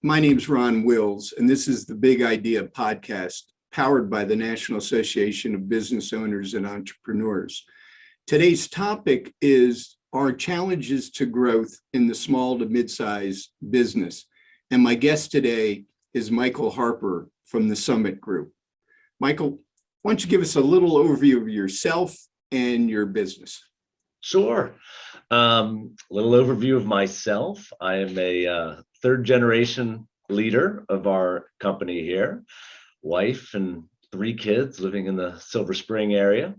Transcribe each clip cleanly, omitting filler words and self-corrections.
My name's Ron Wills, and this is the Big Idea podcast powered by the National Association of Business Owners and Entrepreneurs. Today's topic is our challenges to growth in the small to mid-sized business. And my guest today is Michael Harper from the Summit Group. Michael, why don't you give us a little overview of yourself and your business? Sure. Little overview of myself. I am a third generation leader of our company here, wife and 3 kids living in the Silver Spring area.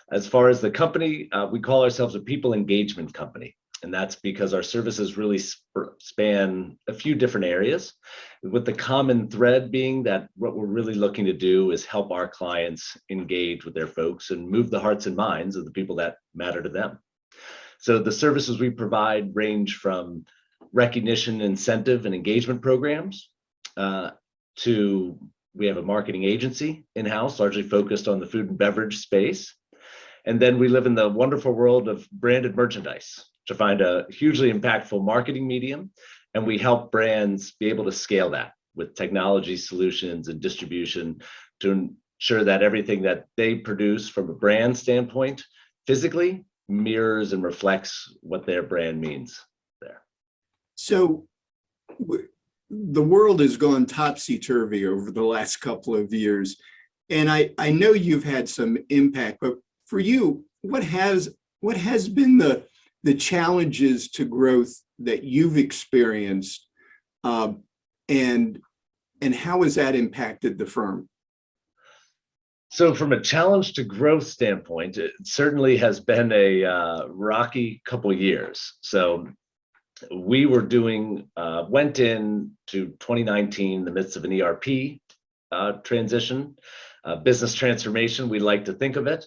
As far as the company, we call ourselves a people engagement company. And that's because our services really span a few different areas, with the common thread being that what we're really looking to do is help our clients engage with their folks and move the hearts and minds of the people that matter to them. So the services we provide range from recognition, incentive, and engagement programs to we have a marketing agency in-house, largely focused on the food and beverage space. And then we live in the wonderful world of branded merchandise to find a hugely impactful marketing medium. And we help brands be able to scale that with technology solutions and distribution to ensure that everything that they produce from a brand standpoint physically mirrors and reflects what their brand means there. So the world has gone topsy-turvy over the last couple of years. And I know you've had some impact, but for you, what has been the challenges to growth that you've experienced, and how has that impacted the firm? So from a challenge to growth standpoint, it certainly has been a rocky couple of years. So we were went into 2019 in the midst of an ERP transition, business transformation, we like to think of it.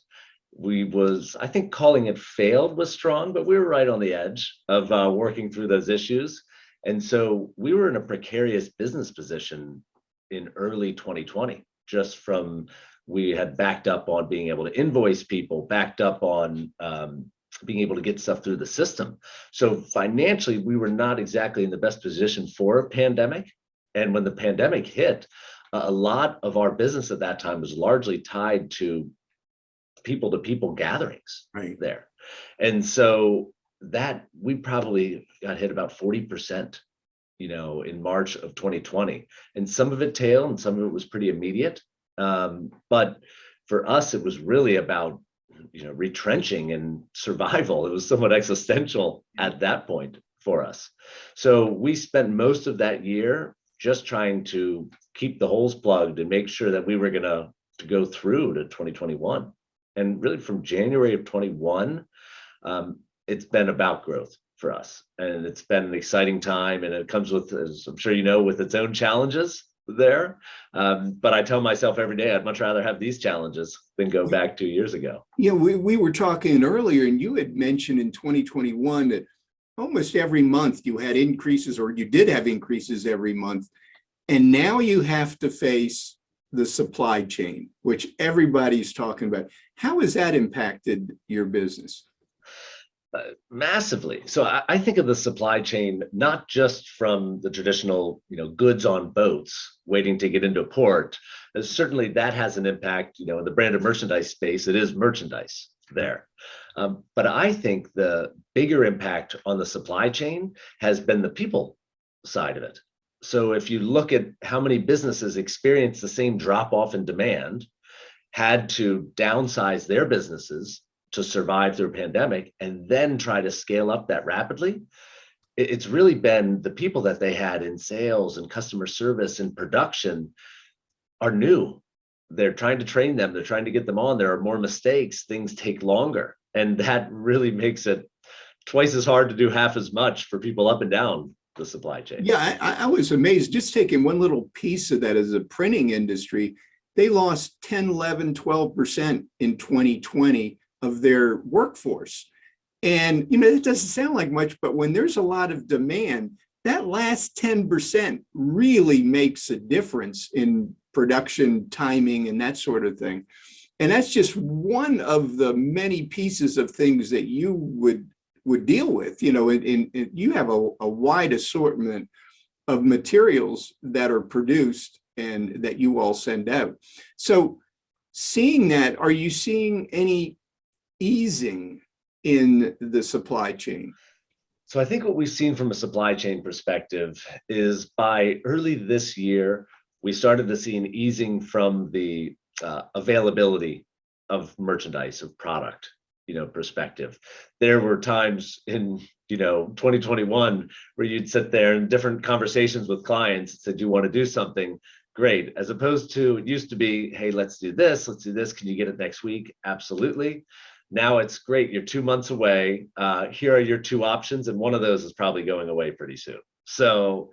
I think calling it failed was strong, but we were right on the edge of working through those issues. And so we were in a precarious business position in early 2020, just from we had backed up on being able to invoice people, backed up on being able to get stuff through the system. So financially, we were not exactly in the best position for a pandemic. And when the pandemic hit, a lot of our business at that time was largely tied to people-to-people gatherings there. And so that we probably got hit about 40%, in March of 2020. And some of it tailed and some of it was pretty immediate. But for us, it was really about, retrenching and survival. It was somewhat existential at that point for us. So we spent most of that year just trying to keep the holes plugged and make sure that we were going to go through to 2021. And really from January of 21, it's been about growth for us. And it's been an exciting time. And it comes with, as I'm sure you know, with its own challenges there. But I tell myself every day, I'd much rather have these challenges than go back 2 years ago. Yeah, we were talking earlier, and you had mentioned in 2021 that almost every month you had increases, or you did have increases every month. And now you have to face the supply chain, which everybody's talking about. How has that impacted your business? Massively. So I think of the supply chain not just from the traditional, goods on boats waiting to get into port. Certainly that has an impact, in the branded merchandise space. It is merchandise there. But I think the bigger impact on the supply chain has been the people side of it. So if you look at how many businesses experienced the same drop off in demand, had to downsize their businesses to survive through a pandemic, and then try to scale up that rapidly, it's really been the people that they had in sales and customer service and production are new. They're trying to train them. They're trying to get them on. There are more mistakes. Things take longer. And that really makes it twice as hard to do half as much for people up and down the supply chain. Yeah, I was amazed. Just taking one little piece of that as a printing industry, they lost 10, 11, 12% in 2020 of their workforce. And, it doesn't sound like much, but when there's a lot of demand, that last 10% really makes a difference in production timing and that sort of thing. And that's just one of the many pieces of things that you would deal with, and you have a wide assortment of materials that are produced and that you all send out. So seeing that, are you seeing any easing in the supply chain? So I think what we've seen from a supply chain perspective is by early this year, we started to see an easing from the availability of merchandise, of product, perspective. There were times in 2021 where you'd sit there in different conversations with clients and said, do you want to do something? Great. As opposed to, it used to be, hey, let's do this. Can you get it next week? Absolutely. Now it's great. You're 2 months away. Here are your two options. And one of those is probably going away pretty soon. So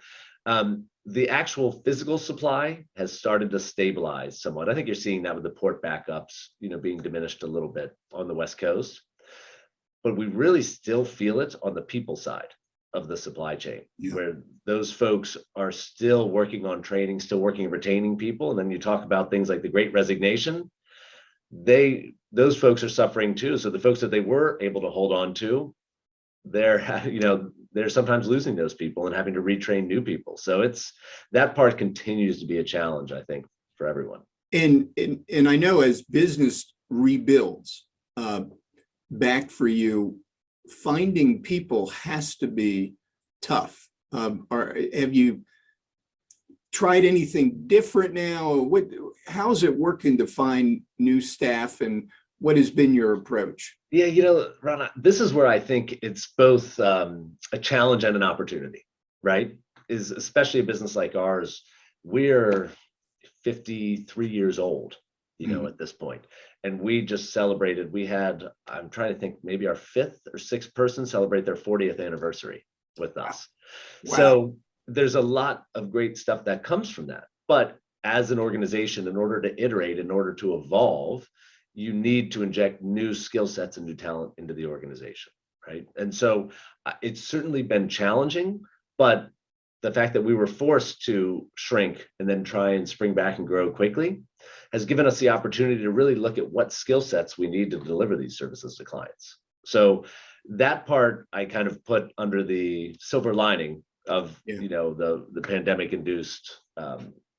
the actual physical supply has started to stabilize somewhat. I think you're seeing that with the port backups, being diminished a little bit on the West Coast. But we really still feel it on the people side of the supply chain, where those folks are still working on training, still working on retaining people. And then you talk about things like the Great Resignation. Those folks are suffering too. So the folks that they were able to hold on to, they're sometimes losing those people and having to retrain new people. So that part continues to be a challenge, I think, for everyone. And I know as business rebuilds back for you, finding people has to be tough. Have you tried anything different now? How's it working to find new staff, and what has been your approach? Yeah, Ron, this is where I think it's both a challenge and an opportunity, right? Is especially a business like ours, we're 53 years old, at this point. And we just celebrated, I'm trying to think, maybe our 5th or 6th person celebrate their 40th anniversary with us. Wow. So there's a lot of great stuff that comes from that. But as an organization, in order to iterate, in order to evolve, you need to inject new skill sets and new talent into the organization, right? And so it's certainly been challenging, but the fact that we were forced to shrink and then try and spring back and grow quickly has given us the opportunity to really look at what skill sets we need to deliver these services to clients. So that part I kind of put under the silver lining of the pandemic induced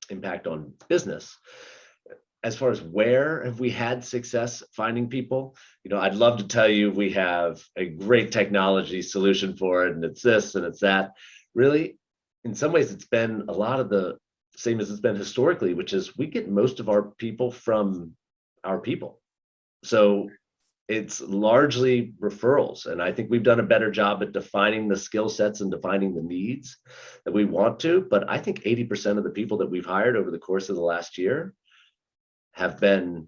impact on business. As far as where have we had success finding people, I'd love to tell you we have a great technology solution for it, and it's this and it's that. Really, in some ways, it's been a lot of the same as it's been historically, which is we get most of our people from our people. So it's largely referrals. And I think we've done a better job at defining the skill sets and defining the needs that we want to. But I think 80% of the people that we've hired over the course of the last year have been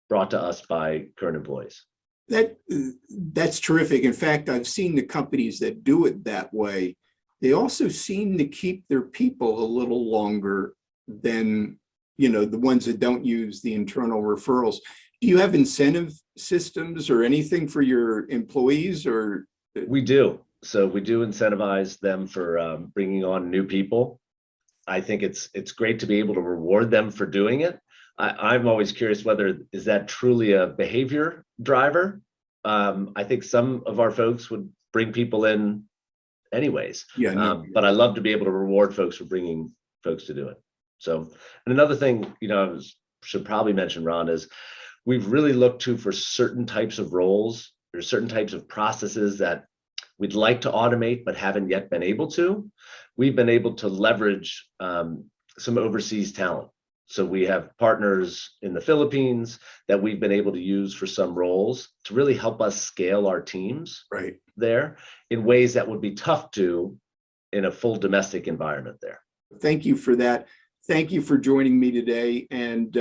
brought to us by current employees. That's terrific. In fact, I've seen the companies that do it that way. They also seem to keep their people a little longer than, the ones that don't use the internal referrals. Do you have incentive systems or anything for your employees? Or we do. So we do incentivize them for bringing on new people. I think it's great to be able to reward them for doing it. I'm always curious whether is that truly a behavior driver. I think some of our folks would bring people in anyways. But I love to be able to reward folks for bringing folks to do it. So, and another thing, should probably mention, Ron, is we've really looked to for certain types of roles or certain types of processes that we'd like to automate but haven't yet been able to. We've been able to leverage some overseas talent. So we have partners in the Philippines that we've been able to use for some roles to really help us scale our teams there in ways that would be tough to in a full domestic environment there. Thank you for that. Thank you for joining me today, and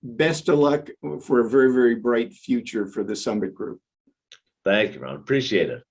best of luck for a very, very bright future for the Summit Group. Thank you, Ron. Appreciate it.